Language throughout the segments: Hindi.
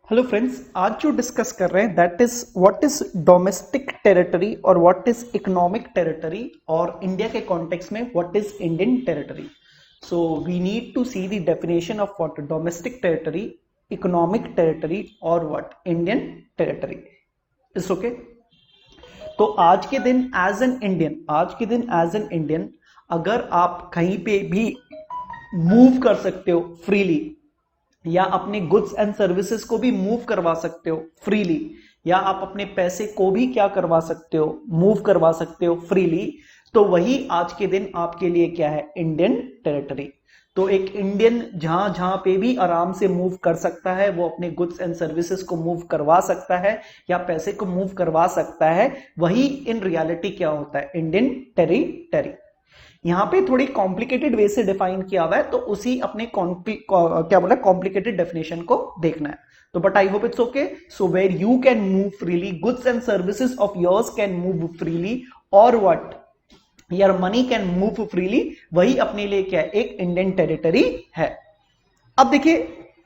हेलो फ्रेंड्स, आज जो डिस्कस कर रहे हैं that is what is domestic territory और व्हाट इज इकोनॉमिक टेरिटरी, और इंडिया के कॉन्टेक्स्ट में what is Indian territory. So we need to see the definition of what domestic territory, economic territory और what Indian territory. It's okay. तो आज के दिन एज एन इंडियन अगर आप कहीं पे भी मूव कर सकते हो फ्रीली, या अपने गुड्स एंड सर्विसेज को भी मूव करवा सकते हो फ्रीली, या आप अपने पैसे को भी क्या करवा सकते हो, मूव करवा सकते हो फ्रीली, तो वही आज के दिन आपके लिए क्या है, इंडियन टेरिटरी. तो एक इंडियन जहां जहां पे भी आराम से मूव कर सकता है, वो अपने गुड्स एंड सर्विसेज को मूव करवा सकता है या पैसे को मूव करवा सकता है, वही इन रियलिटी क्या होता है, इंडियन टेरिटरी. यहां पे थोड़ी कॉम्प्लिकेटेड वे से डिफाइन किया हुआ है, तो उसी अपने क्या बोला कॉम्प्लिकेटेड डेफिनेशन को देखना है. तो but I hope it's okay. So where you can move freely, goods and services of yours can move freely, और what your money can move freely, वही अपने लिए क्या है, एक इंडियन टेरिटरी है. अब देखिए,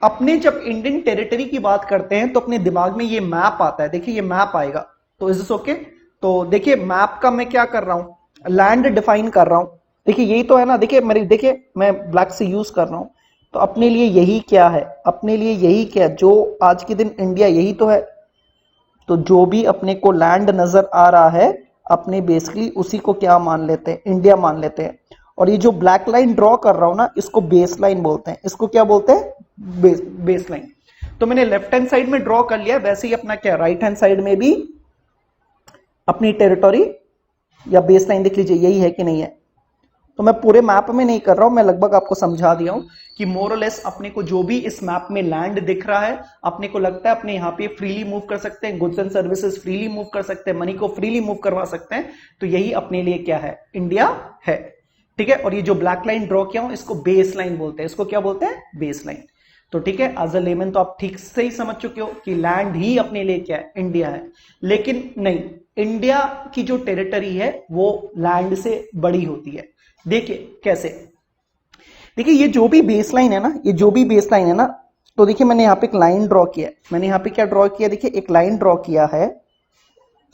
अपने जब इंडियन टेरिटरी की बात करते हैं तो अपने दिमाग में ये मैप आता है. देखिए ये मैप आएगा, तो इज दिस ओके. तो देखिए मैप का मैं क्या कर रहा हूं, लैंड डिफाइन कर रहा हूं. देखिए यही तो है ना, देखिए मैं ब्लैक से यूज कर रहा हूं, तो अपने लिए यही क्या है, अपने लिए यही क्या है, जो आज के दिन इंडिया यही तो है. तो जो भी अपने को लैंड नजर आ रहा है, अपने बेसिकली उसी को क्या मान लेते हैं, इंडिया मान लेते हैं. और ये जो ब्लैक लाइन ड्रॉ कर रहा हूं ना, इसको बेस लाइन बोलते हैं. इसको क्या बोलते हैं, बेस लाइन. तो मैंने लेफ्ट हैंड साइड में ड्रॉ कर लिया, वैसे ही अपना क्या राइट हैंड साइड में भी अपनी टेरिटरी या बेस लाइन देख लीजिए, यही है कि नहीं है. तो मैं पूरे मैप में नहीं कर रहा हूं, मैं लगभग आपको समझा दिया हूं कि मोर और लेस अपने को जो भी इस मैप में लैंड दिख रहा है, अपने को लगता है अपने यहां पे फ्रीली मूव कर सकते हैं, goods and services freely move कर सकते हैं, मनी को फ्रीली मूव करवा सकते हैं, तो यही अपने लिए क्या है, इंडिया है. ठीक है. और ये जो ब्लैक लाइन ड्रॉ किया हूं, इसको बेस लाइन बोलते हैं. इसको क्या बोलते हैं, बेस लाइन. तो ठीक है, एज अ लेमन तो आप ठीक से ही समझ चुके हो कि लैंड ही अपने लिए क्या है, इंडिया है. लेकिन नहीं, इंडिया की जो टेरिटरी है वो लैंड से बड़ी होती है. देखिए कैसे, देखिए ये जो भी बेस लाइन है ना, ये जो भी बेस लाइन है ना, तो देखिए मैंने यहां पे एक लाइन ड्रॉ किया है. मैंने यहां पे क्या ड्रॉ किया, देखिए एक लाइन ड्रॉ किया है.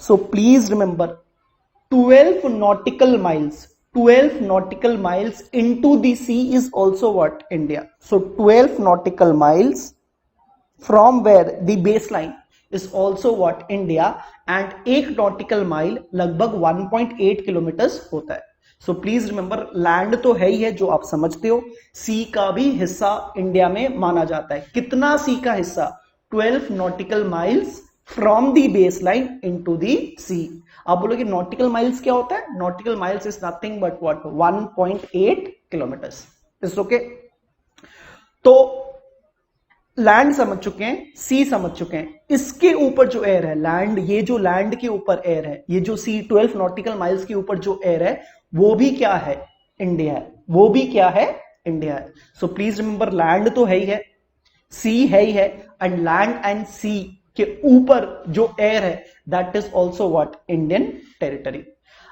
So please remember 12 nautical miles, 12 nautical miles into the sea is also what, India. So 12 nautical miles from where the baseline is also what, India. and एक nautical mile लगभग 1.8 किलोमीटर होता है. सो प्लीज रिमेंबर, लैंड तो है ही है जो आप समझते हो, सी का भी हिस्सा इंडिया में माना जाता है. कितना सी का हिस्सा, 12 nautical miles from the base line into the sea. आप बोलोगे नॉटिकल माइल्स क्या होता है, nautical miles is nothing but what, 1.8 kilometres. It's okay. तो लैंड समझ चुके हैं, सी समझ चुके हैं, इसके ऊपर जो एयर है लैंड, ये जो लैंड के ऊपर एयर है, ये जो सी 12 नॉटिकल माइल्स के ऊपर जो एयर है, वो भी क्या है, इंडिया है. वो भी क्या है, इंडिया है. सो प्लीज रिमेंबर, लैंड तो है ही है, सी है ही है, एंड लैंड एंड सी के ऊपर जो एयर है that is also what, Indian territory.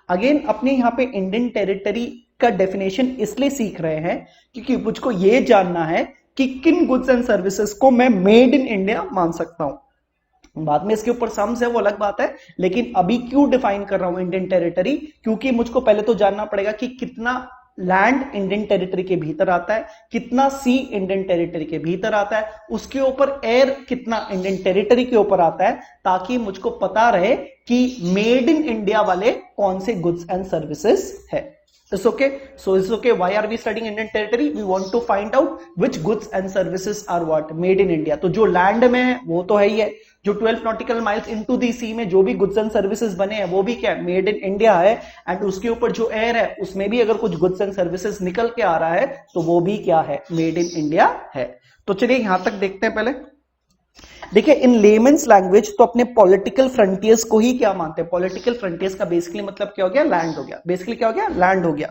Again अपने यहां पे इंडियन टेरिटरी का डेफिनेशन इसलिए सीख रहे हैं क्योंकि मुझको ये जानना है कि किन गुड्स एंड सर्विसेज को मैं मेड इन इंडिया मान सकता हूं. बाद में इसके ऊपर सम्स है, वो अलग बात है, लेकिन अभी क्यों डिफाइन कर रहा हूं इंडियन टेरिटरी, क्योंकि मुझको पहले तो जानना पड़ेगा कि कितना लैंड इंडियन टेरिटरी के भीतर आता है, कितना सी इंडियन टेरिटरी के भीतर आता है, उसके ऊपर एयर कितना इंडियन टेरिटरी के ऊपर आता है, ताकि मुझको पता रहे कि मेड इन इंडिया वाले कौन से गुड्स एंड सर्विसेज है. It's okay. So it's okay. Why are we studying Indian territory? We want to find out which goods and services are what, made in India. तो जो लैंड में है वो तो है ही है, जो 12 nautical miles into the sea में जो भी गुड्स एंड सर्विसेज बने हैं वो भी क्या, मेड इन इंडिया है. एंड उसके ऊपर जो एयर है उसमें भी अगर कुछ गुड्स एंड सर्विसेज निकल के आ रहा है तो वो भी क्या है, मेड इन इंडिया है. तो चलिए यहां तक देखते हैं. पहले देखिए इन लेमन्स लैंग्वेज तो अपने पॉलिटिकल फ्रंटियर्स को ही क्या मानते हैं, पॉलिटिकल फ्रंटियर्स का बेसिकली मतलब क्या हो गया, लैंड हो गया. बेसिकली क्या हो गया, लैंड हो गया.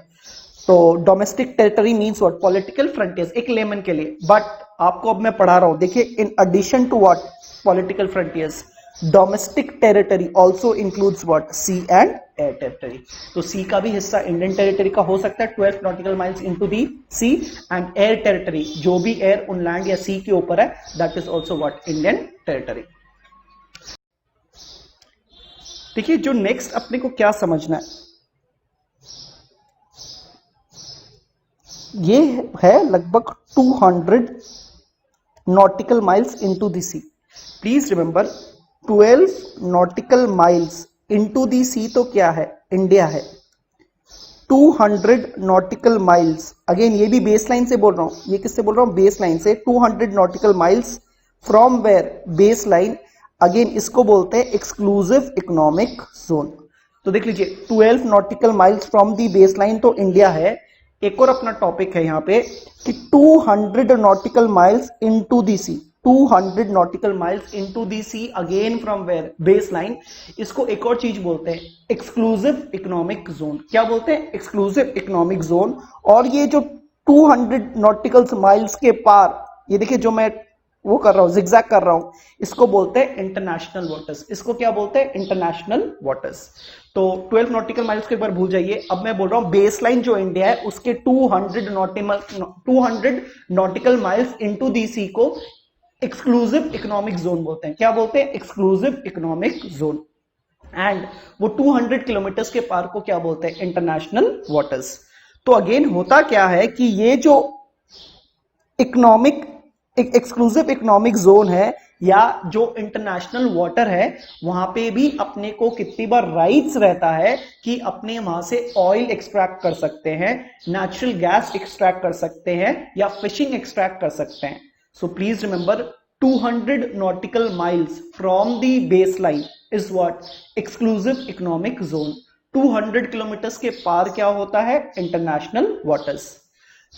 तो domestic territory means what, political frontiers एक लेमन के लिए. बट आपको अब मैं पढ़ा रहा हूं, देखिए in addition to what, political frontiers, domestic territory also includes what, sea and air territory. तो सी का भी हिस्सा इंडियन टेरिटरी का हो सकता है 12 nautical miles into the sea, and air territory जो भी एयर ऑन लैंड या सी के ऊपर है that is also what, Indian territory. देखिए जो नेक्स्ट अपने को क्या समझना है, ये है लगभग 200 nautical miles into the sea. Please remember 12 nautical miles into the sea तो क्या है, इंडिया है। 200 नॉटिकल माइल्स, अगेन ये भी बेस लाइन से बोल रहा हूं, ये किससे बोल रहा हूं, बेस लाइन से। 200 nautical miles from where, base line. Again इसको बोलते हैं एक्सक्लूसिव इकोनॉमिक जोन। तो देख लीजिए 12 nautical miles from the base line तो इंडिया है। एक और अपना टॉपिक है यहां पे कि 200 nautical miles into the sea, 200 nautical miles into the sea again from where, base line. इसको एक और चीज बोलते हैं एक्सक्लूसिव इकोनॉमिक जोन। क्या बोलते हैं, एक्सक्लूसिव इकोनॉमिक जोन। और ये जो 200 नॉटिकल माइल्स के पार, ये देखिए जो मैं वो कर रहा हूं, जिगजैग कर रहा हूं, इसको बोलते हैं इंटरनेशनल वाटर्स। इसको क्या बोलते हैं, इंटरनेशनल वाटर्स। तो 12 नॉटिकल माइल्स के ऊपर भूल जाइए। अब मैं बोल रहा हूं बेस लाइन जो इंडिया है उसके 200 नॉटिकल माइल्स इनटू दी सी को एक्सक्लूसिव इकोनॉमिक जोन बोलते हैं। क्या बोलते हैं, एक्सक्लूसिव इकोनॉमिक जोन। एंड वो 200 किलोमीटर्स के पार को क्या बोलते हैं, इंटरनेशनल वाटर्स। तो अगेन होता क्या है कि ये जो इकोनॉमिक एक्सक्लूसिव इकोनॉमिक जोन है या जो इंटरनेशनल वाटर है, वहां पे भी अपने को कितनी बार राइट्स रहता है कि अपने वहां से ऑयल एक्सट्रैक्ट कर सकते हैं, नेचुरल गैस एक्सट्रैक्ट कर सकते हैं या फिशिंग एक्सट्रैक्ट कर सकते हैं। So please remember 200 nautical miles from the base line is what, exclusive economic zone. 200 kilometres के पार क्या होता है, इंटरनेशनल वाटर्स।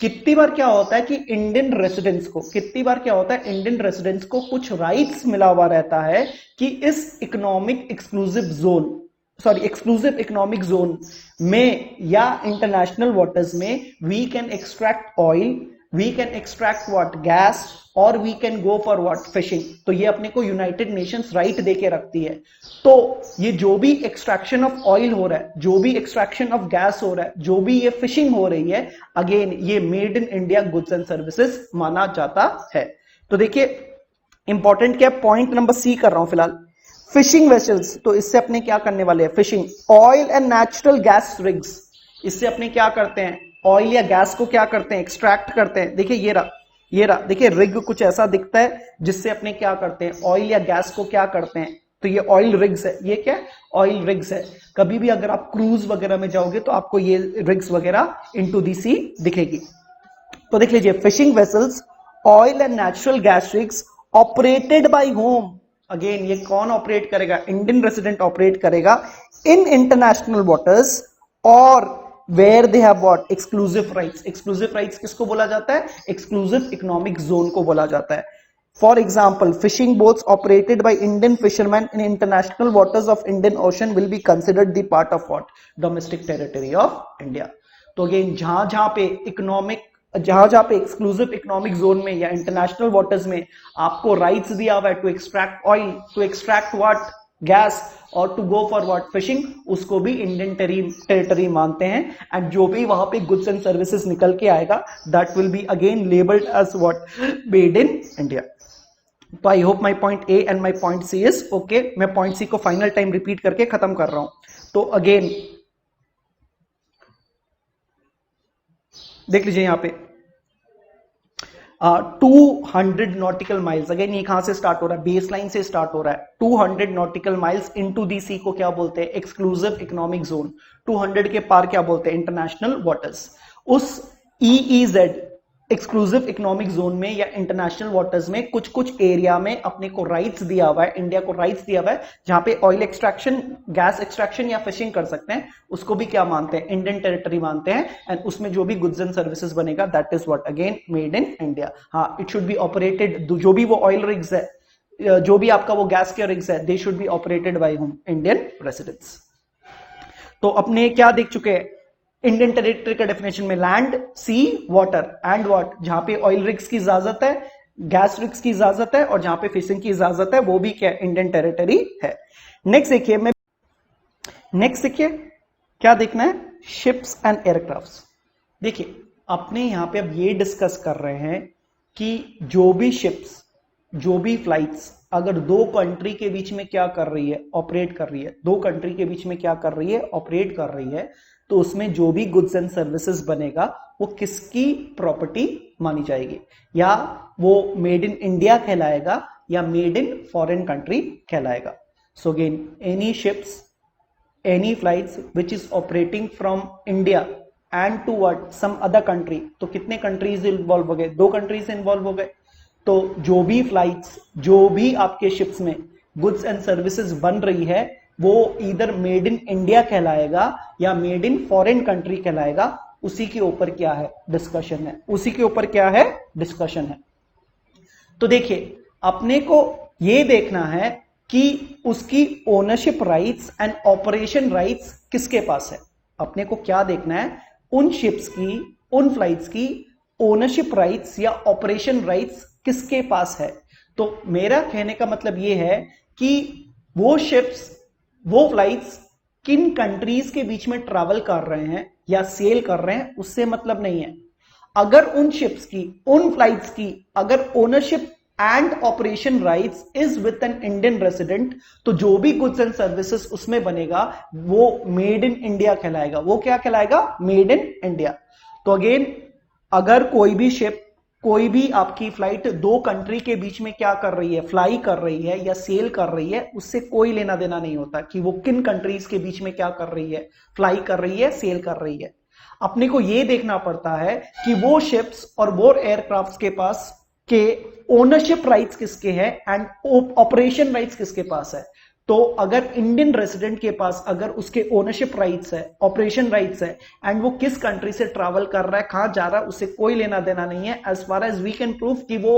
कितनी बार क्या होता है कि इंडियन रेसिडेंट्स को, कितनी बार क्या होता है, इंडियन रेसिडेंट्स को कुछ राइट्स मिला हुआ रहता है कि इस economic exclusive zone, sorry exclusive economic zone में या इंटरनेशनल वाटर्स में we can extract oil, we can extract what, gas, और we can go for what, fishing. तो ये अपने को यूनाइटेड नेशंस राइट देके रखती है। तो ये जो भी एक्सट्रैक्शन ऑफ ऑयल हो रहा है, जो भी एक्सट्रैक्शन ऑफ गैस हो रहा है, जो भी ये फिशिंग हो रही है, अगेन ये made in India goods and services माना जाता है। तो देखिए इंपॉर्टेंट क्या, पॉइंट नंबर सी कर रहा हूं फिलहाल, फिशिंग वेसल्स। तो इससे अपने क्या करने वाले हैं, fishing. Oil and natural gas rigs, इससे अपने क्या करते हैं, ऑयल या गैस को क्या करते हैं, एक्सट्रैक्ट करते हैं। देखिए ये रहा, ये रहा, देखिए रिग कुछ ऐसा दिखता है जिससे अपने क्या करते हैं, ऑयल या गैस को क्या करते हैं। तो ये ऑयल रिग्स है, ये क्या ऑयल रिग्स है। कभी भी अगर आप क्रूज वगैरह में जाओगे तो आपको ये रिग्स वगैरह इनटू दी सी दिखेगी। तो देख लीजिए fishing vessels, oil and natural gas rigs operated by home. Again ये कौन ऑपरेट करेगा, इंडियन रेसिडेंट ऑपरेट करेगा इन इंटरनेशनल वाटर्स, और where they have what, exclusive rights. Exclusive rights किसको बोला जाता है, एक्सक्लूसिव इकोनॉमिक जोन को बोला जाता है। For example fishing boats operated by Indian fisherman in international waters of Indian ocean will be considered the part of what, domestic territory of India. तो अगेन जहां जहां पे इकोनॉमिक, जहां जहां पे एक्सक्लूसिव इकोनॉमिक जोन में या इंटरनेशनल वाटर्स में आपको राइट्स दिया हुआ है to extract oil, to extract what, gas, और to go for what, fishing, उसको भी इंडियन टेरिटरी मानते हैं। एंड जो भी वहां पे गुड्स एंड सर्विसेज निकल के आएगा that will be again labelled as what, made in India. तो I hope my point A and my point C is okay. मैं पॉइंट सी को फाइनल टाइम रिपीट करके खत्म कर रहा हूं। तो अगेन देख लीजिए यहां पे 200 नॉटिकल माइल्स, अगेन ये कहां से स्टार्ट हो रहा है, बेस लाइन से स्टार्ट हो रहा है। 200 नॉटिकल माइल्स इनटू दी सी को क्या बोलते हैं, एक्सक्लूसिव इकोनॉमिक जोन। 200 के पार क्या बोलते हैं, इंटरनेशनल वाटर्स। उस ईईजेड एक्सक्लूसिव इकोनॉमिक जोन में या इंटरनेशनल वाटर्स में कुछ कुछ एरिया में अपने को राइट्स दिया हुआ है, इंडिया को राइट्स दिया हुआ है, जहां पे ऑयल एक्सट्रैक्शन, गैस एक्सट्रैक्शन या फिशिंग कर सकते हैं। उसको भी क्या मानते हैं, इंडियन टेरिटरी मानते हैं। एंड उसमें जो भी गुड्स एंड सर्विसेज बनेगा that is what, again made in India. हाँ, इट शुड बी ऑपरेटेड, जो भी वो ऑयल रिग्स है, जो भी आपका वो गैस के रिग्स है, they should be operated by home, Indian residents. तो अपने क्या देख चुके हैं, इंडियन टेरिटरी का डेफिनेशन में land, sea, water and what, जहां पे ऑयल रिग्स की इजाजत है, गैस रिग्स की इजाजत है और जहां पे फिशिंग की इजाजत है वो भी क्या इंडियन टेरिटरी है। नेक्स्ट देखिए क्या देखना है, शिप्स एंड एयरक्राफ्ट्स। देखिए अपने यहां पे अब ये डिस्कस कर रहे हैं कि जो भी शिप्स, जो भी फ्लाइट्स अगर दो कंट्री के बीच में क्या कर रही है, ऑपरेट कर रही है, दो कंट्री के बीच में क्या कर रही है, ऑपरेट कर रही है, तो उसमें जो भी गुड्स एंड सर्विसेज बनेगा वो किसकी प्रॉपर्टी मानी जाएगी, या वो मेड इन इंडिया कहलाएगा या मेड इन फॉरेन कंट्री कहलाएगा। So again any ships, any flights which is operating from India and toward some other country, तो कितने कंट्रीज इन्वॉल्व हो गए, दो कंट्रीज इन्वॉल्व हो गए। तो जो भी फ्लाइट्स, जो भी आपके शिप्स में गुड्स एंड सर्विसेज बन रही है वो इधर मेड इन इंडिया कहलाएगा या मेड इन फॉरेन कंट्री कहलाएगा। उसी के ऊपर क्या है, डिस्कशन है, उसी के ऊपर क्या है, डिस्कशन है। तो देखिए अपने को ये देखना है कि उसकी ownership rights and operation rights किसके पास है। अपने को क्या देखना है, उन शिप्स की, उन फ्लाइट्स की ओनरशिप राइट्स या ऑपरेशन राइट्स किसके पास है। तो मेरा कहने का मतलब यह है कि वो शिप्स, वो फ्लाइट्स किन कंट्रीज के बीच में ट्रैवल कर रहे हैं या सेल कर रहे हैं उससे मतलब नहीं है। अगर उन शिप्स की, उन फ्लाइट्स की अगर ownership and operation rights is with an Indian resident, तो जो भी गुड्स एंड सर्विसेज उसमें बनेगा वो मेड इन इंडिया कहलाएगा। वो क्या कहलाएगा, मेड इन इंडिया। तो अगेन अगर कोई भी शिप, कोई भी आपकी फ्लाइट दो कंट्री के बीच में क्या कर रही है, फ्लाई कर रही है या सेल कर रही है, उससे कोई लेना देना नहीं होता कि वो किन कंट्रीज के बीच में क्या कर रही है, फ्लाई कर रही है, सेल कर रही है। अपने को यह देखना पड़ता है कि वो शिप्स और वो एयरक्राफ्ट के पास के ओनरशिप राइट्स किसके हैं एंड ऑपरेशन राइट्स किसके पास है। तो अगर इंडियन रेसिडेंट के पास अगर उसके ओनरशिप राइट्स है, ऑपरेशन राइट्स है एंड वो किस कंट्री से ट्रैवल कर रहा है, कहां जा रहा है, उससे कोई लेना देना नहीं है। As far as we can prove कि वो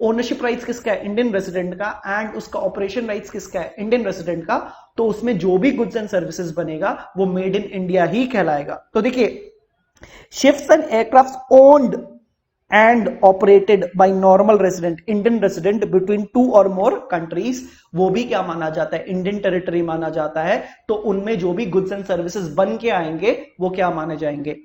ओनरशिप राइट्स किसका है, इंडियन रेसिडेंट का, एंड उसका ऑपरेशन राइट्स किसका है, इंडियन रेसिडेंट का, तो उसमें जो भी गुड्स एंड सर्विसेज बनेगा वो मेड इन इंडिया ही कहलाएगा। तो देखिए ships and aircraft owned and operated by normal resident, Indian resident between two or more countries, वो भी क्या माना जाता है, इंडियन टेरिटरी माना जाता है। तो उनमें जो भी गुड्स एंड सर्विसेज बन के आएंगे वो क्या माने जाएंगे,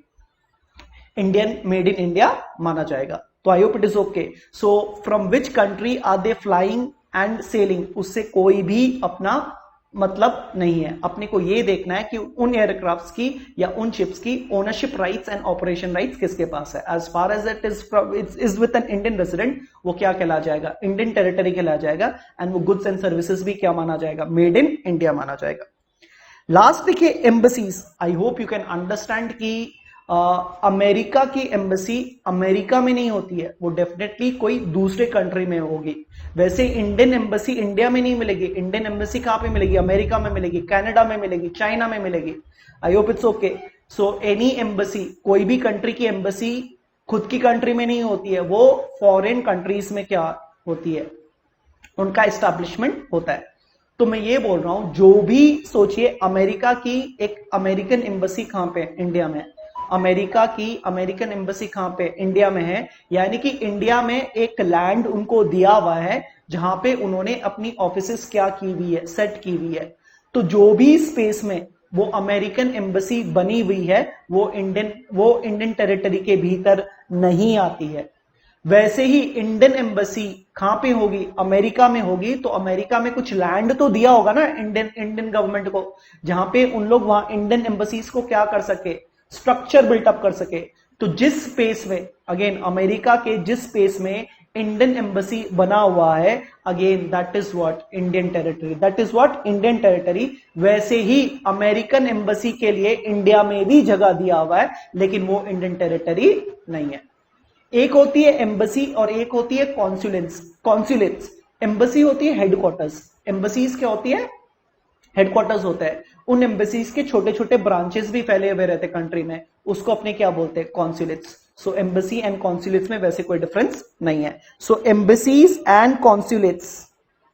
इंडियन, मेड इन इंडिया माना जाएगा। तो I hope it is okay. So from which country are they flying and sailing, उससे कोई भी अपना मतलब नहीं है। अपने को यह देखना है कि उन एयरक्राफ्ट्स की या उन शिप्स की ownership rights and operation rights किसके पास है। As far as it is with an Indian resident, वो क्या कहला जाएगा, इंडियन टेरिटरी कहला जाएगा, एंड वो गुड्स एंड सर्विसेज भी क्या माना जाएगा, मेड इन इंडिया माना जाएगा। लास्ट देखिए embassies. I hope you can understand कि अमेरिका की एम्बेसी अमेरिका में नहीं होती है, वो डेफिनेटली कोई दूसरे कंट्री में होगी। वैसे इंडियन एम्बेसी इंडिया में नहीं मिलेगी, इंडियन एम्बेसी कहां पे मिलेगी, अमेरिका में मिलेगी, कनाडा में मिलेगी, चाइना में मिलेगी। आई hope it's okay. So any embassy, कोई भी कंट्री की एम्बेसी खुद की कंट्री में नहीं होती है, वो फॉरेन कंट्रीज में क्या होती है, उनका एस्टैब्लिशमेंट होता है। तो मैं ये बोल रहा हूं, जो भी सोचिए अमेरिका की एक अमेरिकन एम्बेसी कहां पे, इंडिया में। अमेरिका की अमेरिकन एम्बेसी कहां पे, इंडिया में है। यानी कि इंडिया में एक लैंड उनको दिया हुआ है जहां पे उन्होंने अपनी ऑफिसेस क्या की हुई है, सेट की हुई है। तो जो भी स्पेस में वो अमेरिकन एम्बेसी बनी हुई है वो इंडियन टेरिटरी के भीतर नहीं आती है। वैसे ही इंडियन एम्बेसी कहां पे होगी, अमेरिका में होगी, तो अमेरिका में कुछ लैंड तो दिया होगा ना इंडियन गवर्नमेंट को, जहां पे उन लोग वहां इंडियन एम्बेसीज को क्या कर सके, स्ट्रक्चर बिल्टअप कर सके। तो जिस स्पेस में, अगेन अमेरिका के जिस स्पेस में इंडियन एम्बेसी बना हुआ है, again that is what Indian territory, that is what Indian territory. वैसे ही अमेरिकन एम्बेसी के लिए इंडिया में भी जगह दिया हुआ है, लेकिन वो इंडियन टेरिटरी नहीं है। एक होती है एम्बेसी और एक होती है कॉन्सुलेट्स। कॉन्सुलेट्स, एम्बेसी होती है हेडक्वार्टर्स, एम्बेसीज क्या होती है, हेडक्वार्टर्स होता है। उन एम्बेसीज के छोटे छोटे ब्रांचेस भी फैले हुए रहते कंट्री में, उसको अपने क्या बोलते हैं, consulates. So embassy and consulates में वैसे कोई डिफरेंस नहीं है। So embassies and consulates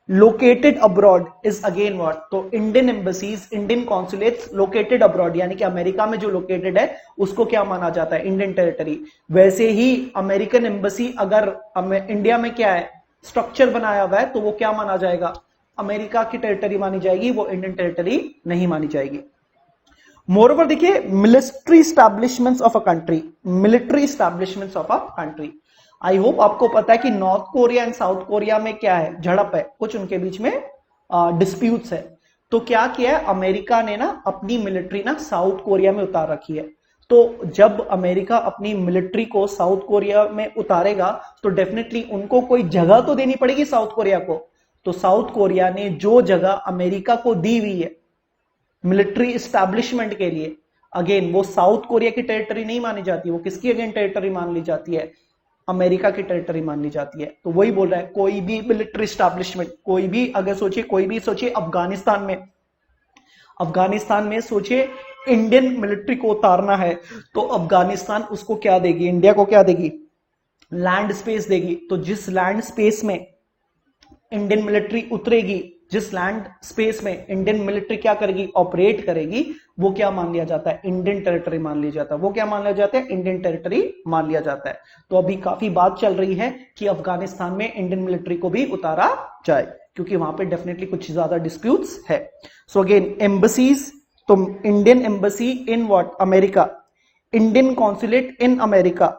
located abroad is again what, तो Indian embassies, Indian consulates located abroad यानी कि अमेरिका में जो लोकेटेड है उसको क्या माना जाता है, इंडियन टेरिटरी। वैसे ही अमेरिकन एम्बसी अगर इंडिया में क्या है, स्ट्रक्चर बनाया हुआ है, तो वो क्या माना जाएगा, अमेरिका की टेरिटरी मानी जाएगी, वो इंडियन टेरिटरी नहीं मानी जाएगी। मोरओवर देखिए, military establishments of a country, military establishments of a country, I hope आपको पता है कि north Korea and south Korea में क्या है, झड़प है, कुछ उनके बीच में डिस्प्यूट्स है। तो क्या किया है अमेरिका ने ना, अपनी मिलिट्री ना साउथ कोरिया में उतार रखी है। तो जब अमेरिका अपनी मिलिट्री को साउथ कोरिया में उतारेगा तो डेफिनेटली उनको कोई जगह तो देनी पड़ेगी साउथ कोरिया को। तो साउथ कोरिया ने जो जगह अमेरिका को दी हुई है मिलिट्री एस्टैब्लिशमेंट के लिए, अगेन वो साउथ कोरिया की टेरिटरी नहीं मानी जाती, वो किसकी अगेन टेरिटरी मान ली जाती है, अमेरिका की टेरिटरी मान ली जाती है। तो वही बोल रहा है, कोई भी मिलिट्री एस्टैब्लिशमेंट, कोई भी अगर सोचिए, कोई भी सोचिए अफगानिस्तान में सोचिए इंडियन मिलिट्री को उतारना है, तो अफगानिस्तान उसको क्या देगी, इंडिया को क्या देगी, लैंड स्पेस देगी। तो जिस लैंड स्पेस में इंडियन मिलिट्री उतरेगी, जिस लैंड स्पेस में इंडियन मिलिट्री क्या करेगी, ऑपरेट करेगी, वो क्या मान लिया जाता है, इंडियन टेरिटरी मान लिया जाता है। वो क्या मान लिया जाता है, इंडियन टेरिटरी मान लिया जाता है। तो अभी काफी बात चल रही है कि अफगानिस्तान में इंडियन मिलिट्री को भी उतारा जाए, क्योंकि वहां पे डेफिनेटली कुछ ज्यादा डिस्प्यूट्स है। सो अगेन एम्बसीज, तो Indian embassy in what, America, Indian consulate in America,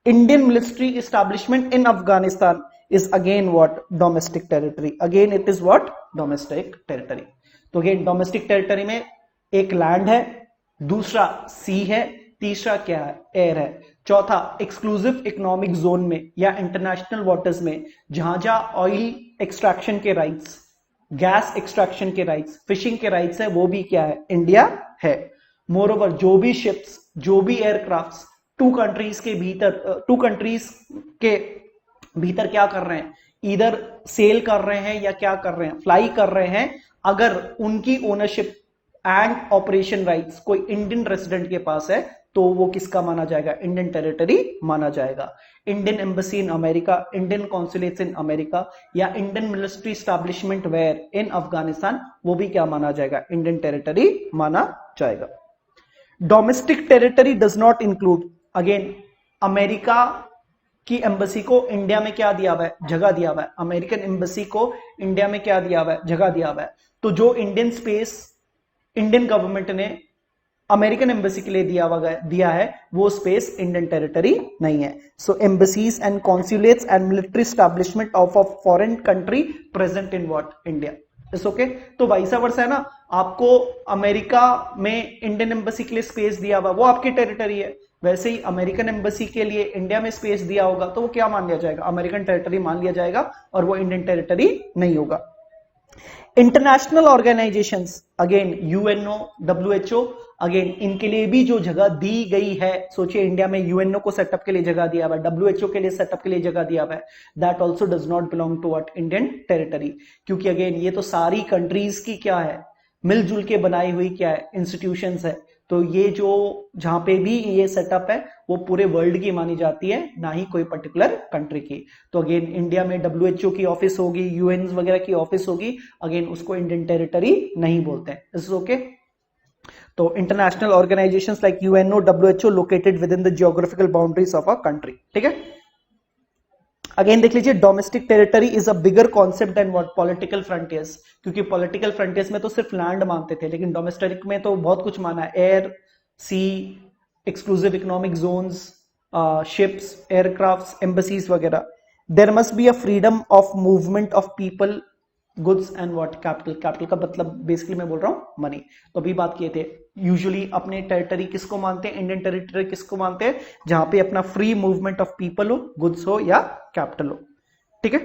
Indian military establishment in Afghanistan is again what, domestic territory, again it is what, domestic territory। तो अगेन डोमेस्टिक टेरिटरी में एक लैंड है, दूसरा सी है, तीसरा क्या है, एयर है, चौथा एक्सक्लूसिव इकोनॉमिक जोन में या इंटरनेशनल वाटर्स में जहां जहां ऑयल एक्सट्रैक्शन के राइट्स, गैस एक्सट्रैक्शन के राइट्स, फिशिंग के राइट्स है, वो भी क्या है, इंडिया है। मोरओवर जो भी शिप्स, जो भी एयरक्राफ्ट्स टू कंट्रीज के भीतर क्या कर रहे हैं, इधर सेल कर रहे हैं या क्या कर रहे हैं, फ्लाई कर रहे हैं, अगर उनकी ओनरशिप एंड ऑपरेशन राइट्स कोई इंडियन रेसिडेंट के पास है, तो वो किसका माना जाएगा, इंडियन टेरिटरी माना जाएगा। Indian embassy in America, Indian consulates in America या इंडियन मिलिट्री एस्टैब्लिशमेंट वेयर इन अफगानिस्तान, वो भी क्या माना जाएगा, इंडियन टेरिटरी माना जाएगा। Domestic territory does not include, again America की एम्बसी को इंडिया में क्या दिया हुआ है, जगह दिया हुआ है, अमेरिकन एम्बसी को इंडिया में क्या दिया हुआ है, जगह दिया हुआ है। तो जो इंडियन स्पेस इंडियन गवर्नमेंट ने अमेरिकन एम्बसी के लिए दिया है, वो स्पेस इंडियन टेरिटरी नहीं है। So embassies and consulates and military establishment of a foreign country present in what, India, it's okay. तो वैसा वर्षा है ना, आपको अमेरिका में इंडियन एम्बसी के लिए स्पेस दिया हुआ, वो आपकी टेरिटरी है। वैसे ही अमेरिकन एम्बसी के लिए इंडिया में स्पेस दिया होगा, तो वो क्या मान लिया जाएगा, अमेरिकन टेरिटरी मान लिया जाएगा, और वो इंडियन टेरिटरी नहीं होगा। International organisations, again UNO, WHO, again इनके लिए भी जो जगह दी गई है, सोचिए इंडिया में यूएनओ को सेटअप के लिए जगह दिया हुआ है, डब्ल्यूएचओ के लिए सेटअप के लिए जगह दिया हुआ है, that also does not belong to what, Indian territory. क्योंकि अगेन ये तो सारी कंट्रीज की क्या है, मिलजुल के बनाई हुई क्या है, इंस्टीट्यूशंस है। तो ये जो जहां पे भी ये सेटअप है, वो पूरे वर्ल्ड की मानी जाती है, ना ही कोई पर्टिकुलर कंट्री की। तो अगेन इंडिया में डब्ल्यूएचओ की ऑफिस होगी, यूएन वगैरह की ऑफिस होगी, अगेन उसको इंडियन टेरिटरी नहीं बोलते हैं, इज ओके। तो international organisations like UNO, WHO located within the geographical boundaries of a country, ठीक है। अगेन देख लीजिए, domestic territory is a bigger concept then what, political frontiers. क्योंकि पॉलिटिकल फ्रंटियर्स में तो सिर्फ लैंड मानते थे, लेकिन डोमेस्टिक में तो बहुत कुछ माना है, air, sea, exclusive economic zones, ships, aircrafts, embassies वगैरह। There must be a freedom of movement of people, goods and what, capital. Capital का मतलब बेसिकली मैं बोल रहा हूं मनी। तो अभी बात किए थे, यूजुअली अपने टेरिटरी किसको मानते हैं, इंडियन टेरिटरी किसको मानते हैं, जहां पे अपना फ्री मूवमेंट ऑफ पीपल हो, गुड्स हो या कैपिटल हो, ठीक है।